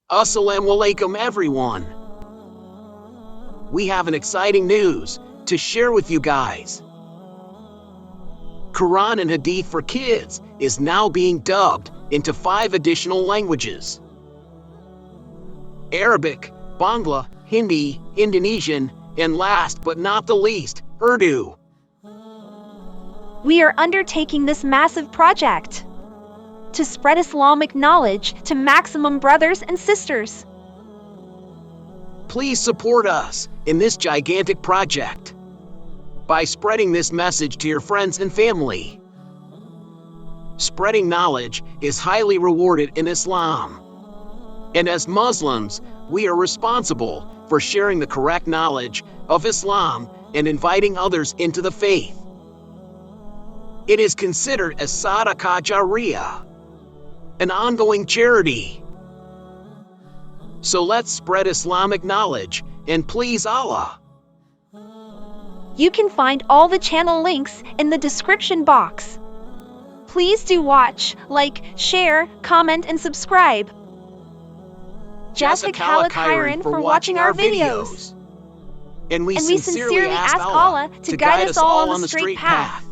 Assalamu alaikum everyone. We have an exciting news to share with you guys. Quran and Hadith for Kids is now being dubbed into 5 additional languages: Arabic, Bangla, Hindi, Indonesian, and last but not the least, Urdu. We are undertaking this massive project to spread Islamic knowledge to maximum brothers and sisters. Please support us in this gigantic project by spreading this message to your friends and family. Spreading knowledge is highly rewarded in Islam. And as Muslims, we are responsible for sharing the correct knowledge of Islam and inviting others into the faith. It is considered as sadaqah jariyah, an ongoing charity. So let's spread Islamic knowledge and please Allah. You can find all the channel links in the description box. Please do watch, like, share, comment, and subscribe. Jazakallah khairan for watching our videos. And we sincerely ask Allah to guide us all on the straight path.